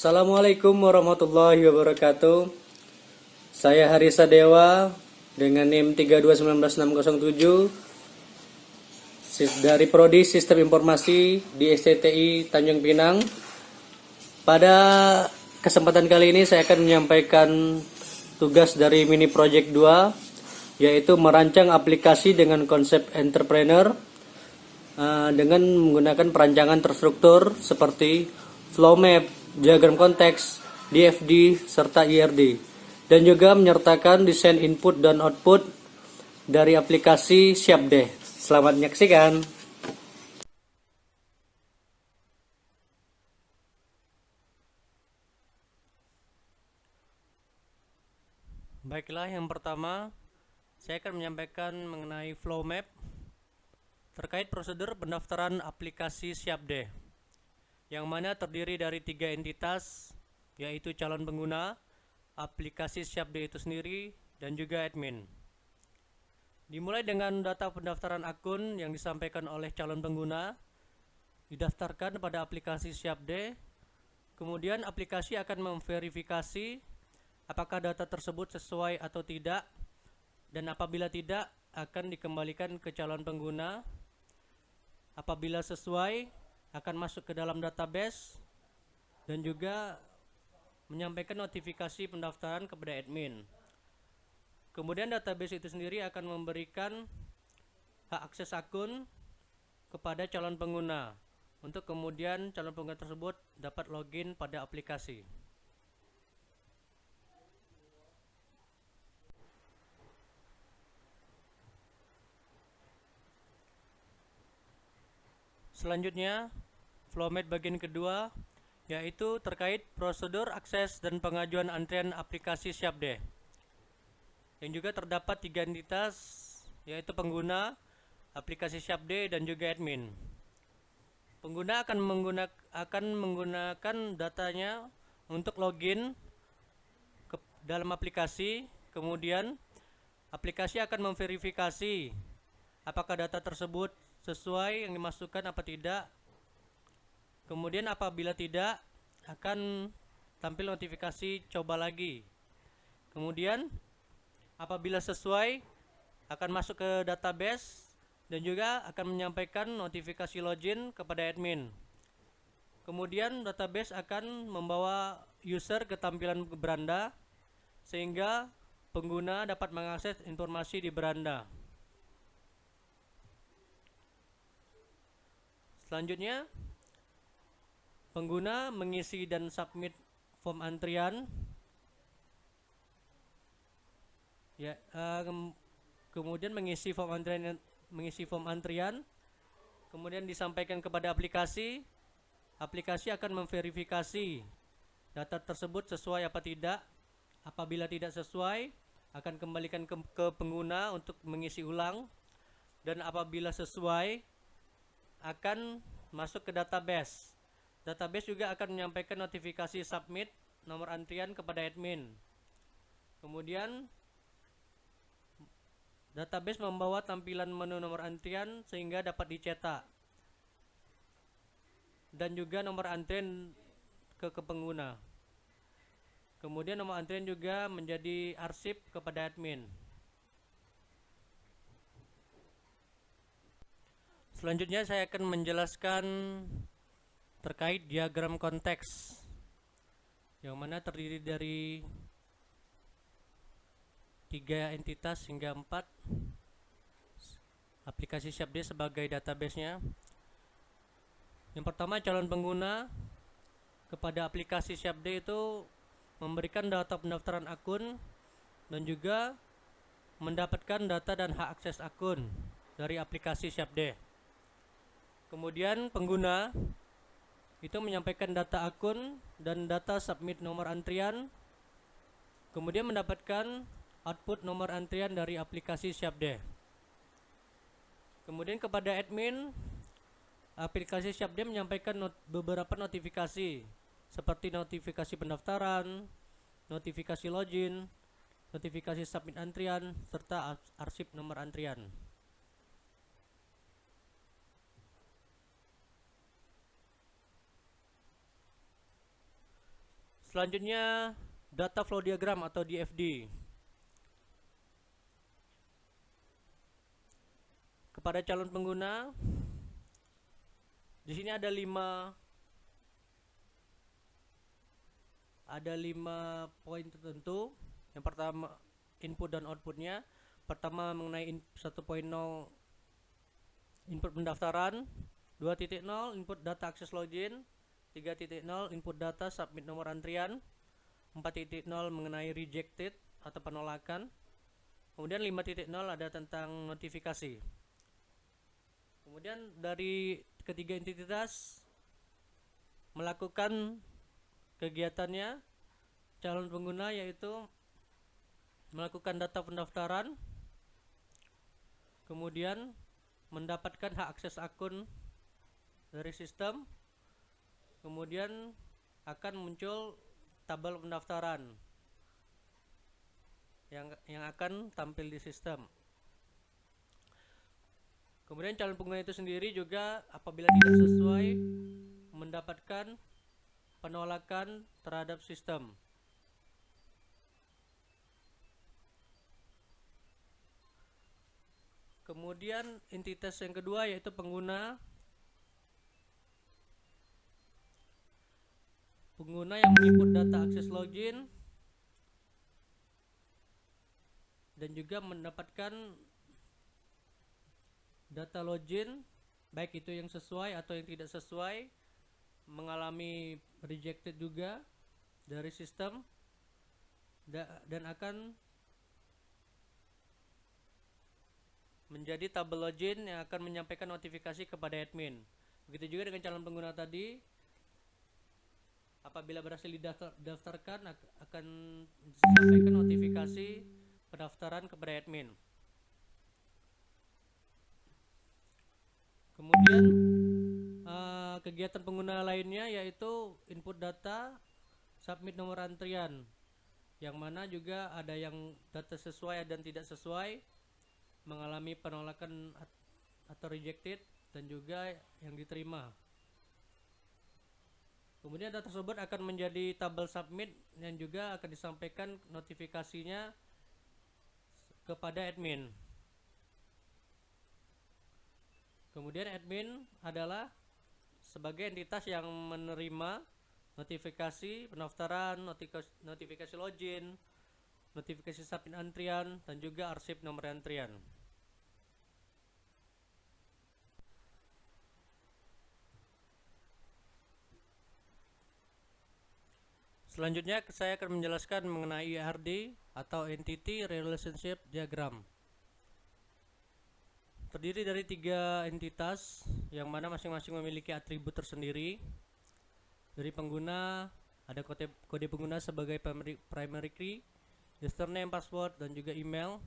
Assalamualaikum warahmatullahi wabarakatuh. Saya Harisa Dewa dengan NIM 3219607 dari Prodi Sistem Informasi di STTI Tanjung Pinang. Pada kesempatan kali ini saya akan menyampaikan tugas dari mini project 2, yaitu merancang aplikasi dengan konsep entrepreneur dengan menggunakan perancangan terstruktur seperti flow map, diagram konteks, DFD, serta IRD, dan juga menyertakan desain input dan output dari aplikasi Siapdeh. Selamat menyaksikan. Baiklah, yang pertama saya akan menyampaikan mengenai flow map terkait prosedur pendaftaran aplikasi Siapdeh, yang mana terdiri dari 3 entitas, yaitu calon pengguna, aplikasi Siapdeh itu sendiri, dan juga admin. Dimulai dengan data pendaftaran akun yang disampaikan oleh calon pengguna, didaftarkan pada aplikasi Siapdeh, kemudian aplikasi akan memverifikasi apakah data tersebut sesuai atau tidak, dan apabila tidak akan dikembalikan ke calon pengguna. Apabila sesuai akan masuk ke dalam database dan juga menyampaikan notifikasi pendaftaran kepada admin. Kemudian database itu sendiri akan memberikan hak akses akun kepada calon pengguna untuk kemudian calon pengguna tersebut dapat login pada aplikasi. Selanjutnya, flowmat bagian kedua, yaitu terkait prosedur akses dan pengajuan antrian aplikasi Siapdeh, yang juga terdapat 3 entitas, yaitu pengguna, aplikasi Siapdeh, dan juga admin. Pengguna akan menggunakan datanya untuk login ke dalam aplikasi, kemudian aplikasi akan memverifikasi apakah data tersebut sesuai yang dimasukkan apa tidak. Kemudian apabila tidak, akan tampil notifikasi coba lagi. Kemudian apabila sesuai, akan masuk ke database dan juga akan menyampaikan notifikasi login kepada admin. Kemudian database akan membawa user ke tampilan beranda sehingga pengguna dapat mengakses informasi di beranda. Selanjutnya, pengguna mengisi dan submit form antrian. Kemudian mengisi form antrian, kemudian disampaikan kepada aplikasi. Aplikasi akan memverifikasi data tersebut sesuai apa tidak. Apabila tidak sesuai, akan kembalikan ke pengguna untuk mengisi ulang, dan apabila sesuai, akan masuk ke database. Database juga akan menyampaikan notifikasi submit nomor antrian kepada admin. Kemudian database membawa tampilan menu nomor antrian sehingga dapat dicetak, dan juga nomor antrian ke pengguna. Kemudian nomor antrian juga menjadi arsip kepada admin. Selanjutnya saya akan menjelaskan terkait diagram konteks, yang mana terdiri dari 3 entitas hingga 4 aplikasi Siapdeh sebagai database-nya. Yang pertama, calon pengguna kepada aplikasi Siapdeh itu memberikan data pendaftaran akun dan juga mendapatkan data dan hak akses akun dari aplikasi Siapdeh. Kemudian pengguna itu menyampaikan data akun dan data submit nomor antrian, kemudian mendapatkan output nomor antrian dari aplikasi Siapdeh. Kemudian kepada admin, aplikasi Siapdeh menyampaikan beberapa notifikasi seperti notifikasi pendaftaran, notifikasi login, notifikasi submit antrian, serta arsip nomor antrian. Selanjutnya data flow diagram atau DFD. Kepada calon pengguna, di sini ada 5 poin tertentu. Yang pertama input dan outputnya. Pertama mengenai 1.0 input pendaftaran, 2.0 input data akses login, 3.0 input data submit nomor antrian, 4.0 mengenai rejected atau penolakan. Kemudian 5.0 ada tentang notifikasi. Kemudian dari ketiga entitas melakukan kegiatannya calon pengguna, yaitu melakukan data pendaftaran, kemudian mendapatkan hak akses akun dari sistem, kemudian akan muncul tabel pendaftaran yang akan tampil di sistem. Kemudian calon pengguna itu sendiri juga apabila tidak sesuai mendapatkan penolakan terhadap sistem. Kemudian entitas yang kedua yaitu pengguna yang menginput data akses login dan juga mendapatkan data login, baik itu yang sesuai atau yang tidak sesuai, mengalami rejected juga dari sistem, dan akan menjadi tabel login yang akan menyampaikan notifikasi kepada admin. Begitu juga dengan calon pengguna tadi, apabila berhasil didaftarkan akan disampaikan notifikasi pendaftaran kepada admin. Kemudian kegiatan pengguna lainnya yaitu input data, submit nomor antrian, yang mana juga ada yang data sesuai dan tidak sesuai, mengalami penolakan atau rejected, dan juga yang diterima. Kemudian data tersebut akan menjadi tabel submit dan juga akan disampaikan notifikasinya kepada admin. Kemudian admin adalah sebagai entitas yang menerima notifikasi pendaftaran, notifikasi login, notifikasi submit antrian, dan juga arsip nomor antrian. Selanjutnya saya akan menjelaskan mengenai ERD atau Entity Relationship Diagram. Terdiri dari 3 entitas yang mana masing-masing memiliki atribut tersendiri. Dari pengguna ada kode pengguna sebagai primary key, username, password, dan juga email.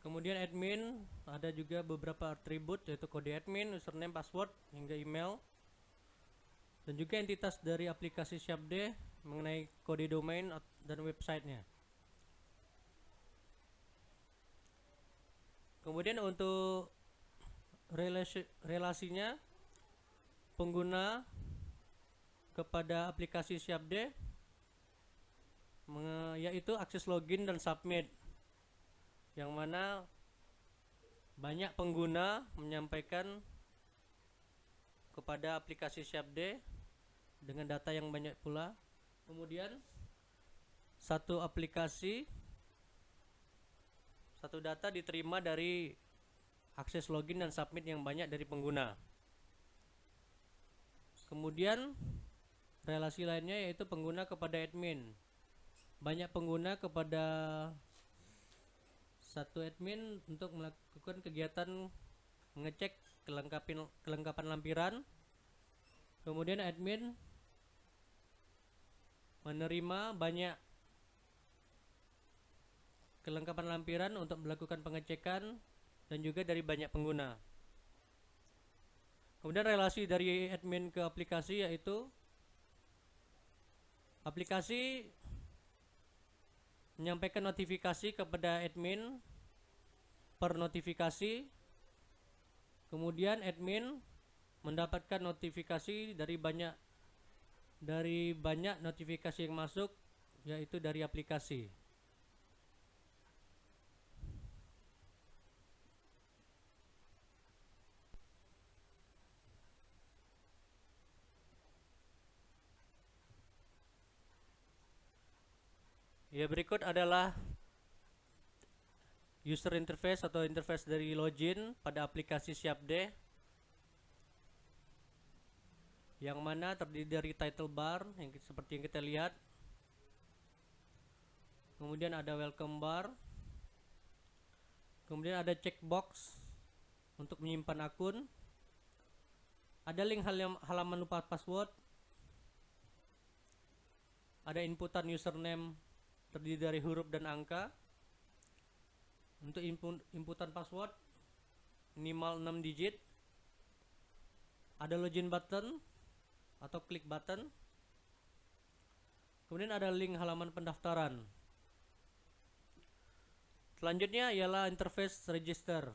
Kemudian admin ada juga beberapa atribut yaitu kode admin, username, password, hingga email. Dan juga entitas dari aplikasi SyapD mengenai kode domain dan websitenya. Kemudian untuk relasinya pengguna kepada aplikasi SyapD yaitu akses login dan submit, yang mana banyak pengguna menyampaikan kepada aplikasi SyapD dengan data yang banyak pula. Kemudian satu data diterima dari akses login dan submit yang banyak dari pengguna. Kemudian relasi lainnya yaitu pengguna kepada admin. Banyak pengguna kepada satu admin untuk melakukan kegiatan mengecek kelengkapan lampiran. Kemudian admin menerima banyak kelengkapan lampiran untuk melakukan pengecekan dan juga dari banyak pengguna. Kemudian relasi dari admin ke aplikasi yaitu aplikasi menyampaikan notifikasi kepada admin per notifikasi. Kemudian admin mendapatkan notifikasi dari banyak dari banyak notifikasi yang masuk, yaitu dari aplikasi. Ya, berikut adalah user interface atau interface dari login pada aplikasi Siapde, yang mana terdiri dari title bar yang seperti yang kita lihat. Kemudian ada welcome bar. Kemudian ada checkbox untuk menyimpan akun. Ada link halaman lupa password. Ada inputan username terdiri dari huruf dan angka. Untuk inputan password minimal 6 digit. Ada login button atau klik button. Kemudian ada link halaman pendaftaran. Selanjutnya ialah interface register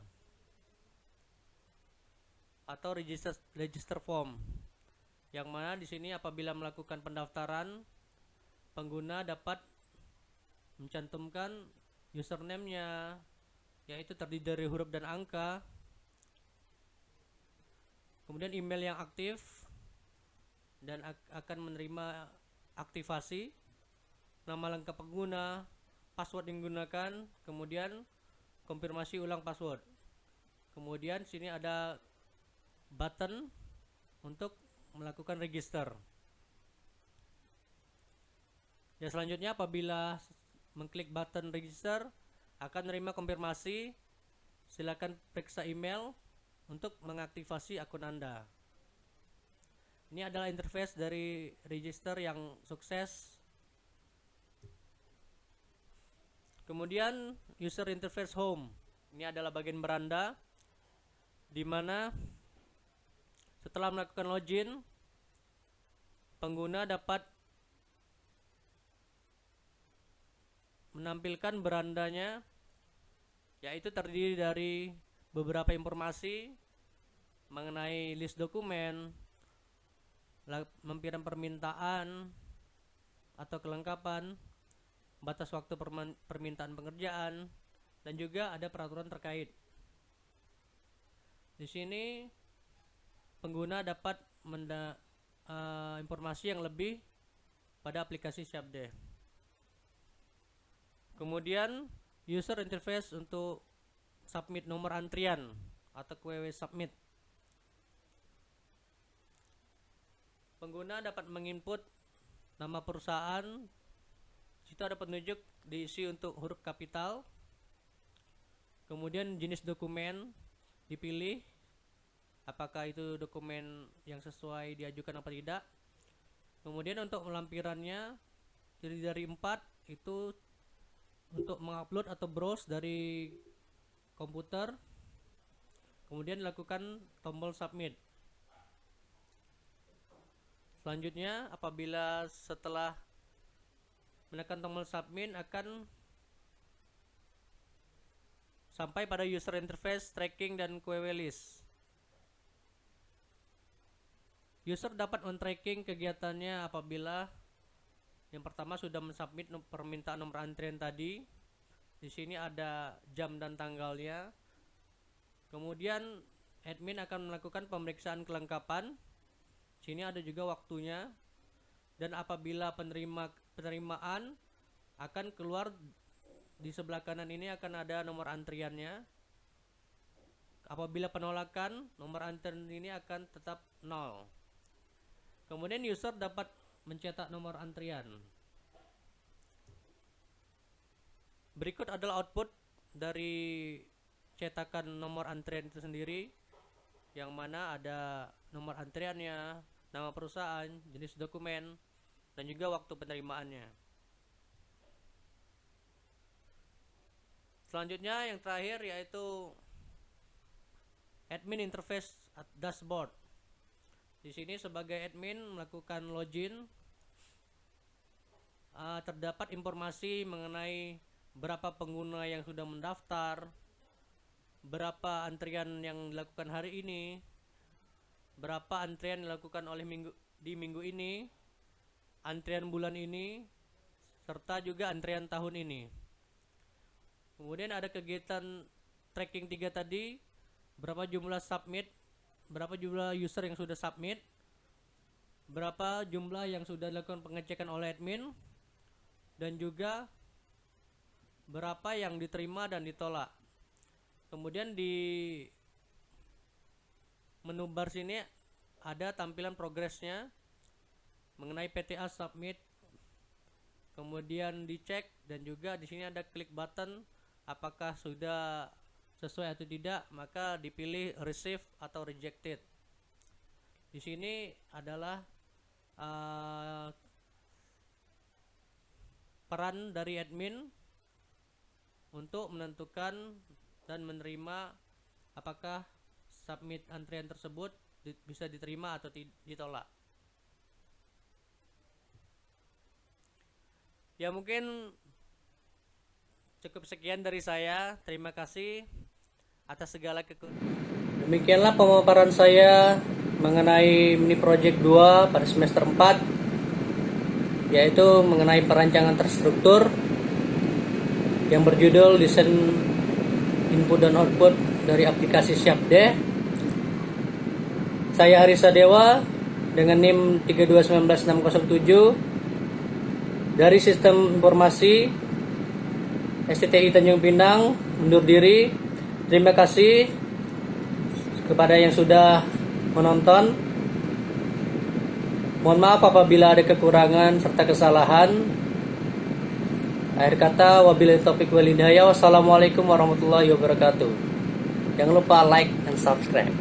atau register form, yang mana di sini apabila melakukan pendaftaran, pengguna dapat mencantumkan username-nya, yaitu terdiri dari huruf dan angka, kemudian email yang aktif dan akan menerima aktivasi, nama lengkap pengguna, password yang digunakan, kemudian konfirmasi ulang password. Kemudian sini ada button untuk melakukan register. Ya, selanjutnya apabila mengklik button register akan menerima konfirmasi, silakan periksa email untuk mengaktifasi akun Anda. Ini adalah interface dari register yang sukses. Kemudian user interface home. Ini adalah bagian beranda di mana setelah melakukan login, pengguna dapat menampilkan berandanya, yaitu terdiri dari beberapa informasi mengenai list dokumen, lampiran permintaan atau kelengkapan, batas waktu permintaan pengerjaan, dan juga ada peraturan terkait. Di sini pengguna dapat informasi yang lebih pada aplikasi Siapde. Kemudian user interface untuk submit nomor antrian atau QW submit. Pengguna dapat menginput nama perusahaan. Situ ada penunjuk diisi untuk huruf kapital. Kemudian jenis dokumen dipilih, apakah itu dokumen yang sesuai diajukan apa tidak. Kemudian untuk lampirannya terdiri dari 4, itu untuk mengupload atau browse dari komputer. Kemudian lakukan tombol submit. Selanjutnya apabila setelah menekan tombol submit akan sampai pada user interface tracking dan QW list. User dapat men-tracking kegiatannya apabila yang pertama sudah mensubmit permintaan nomor antrian tadi. Di sini ada jam dan tanggalnya. Kemudian admin akan melakukan pemeriksaan kelengkapan. Sini ada juga waktunya. Dan apabila penerimaan akan keluar di sebelah kanan ini akan ada nomor antriannya. Apabila penolakan, nomor antrian ini akan tetap 0. Kemudian user dapat mencetak nomor antrian. Berikut adalah output dari cetakan nomor antrian itu sendiri, yang mana ada nomor antriannya, nama perusahaan, jenis dokumen, dan juga waktu penerimaannya. Selanjutnya yang terakhir yaitu admin interface dashboard. Di sini sebagai admin melakukan login, terdapat informasi mengenai berapa pengguna yang sudah mendaftar, berapa antrian yang dilakukan hari ini, berapa antrian dilakukan oleh minggu ini, antrian bulan ini serta juga antrian tahun ini. Kemudian ada kegiatan tracking 3 tadi, berapa jumlah submit, berapa jumlah user yang sudah submit, berapa jumlah yang sudah dilakukan pengecekan oleh admin, dan juga berapa yang diterima dan ditolak. Kemudian di menu bar sini ada tampilan progresnya mengenai PTA submit. Kemudian dicek, dan juga di sini ada klik button apakah sudah sesuai atau tidak, maka dipilih receive atau rejected. Di sini adalah peran dari admin untuk menentukan dan menerima apakah submit antrian tersebut bisa diterima atau ditolak. Ya, mungkin cukup sekian dari saya. Terima kasih atas segala Demikianlah pemaparan saya mengenai mini project 2 pada semester 4, yaitu mengenai perancangan terstruktur yang berjudul desain input dan output dari aplikasi Siapde. Saya Arisa Dewa dengan NIM 3219607 dari Sistem Informasi STTI Tanjung Pinang undur diri. Terima kasih kepada yang sudah menonton. Mohon maaf apabila ada kekurangan serta kesalahan. Akhir kata, wabillahi taufiq wal hidayah. Wassalamualaikum warahmatullahi wabarakatuh. Jangan lupa like dan subscribe.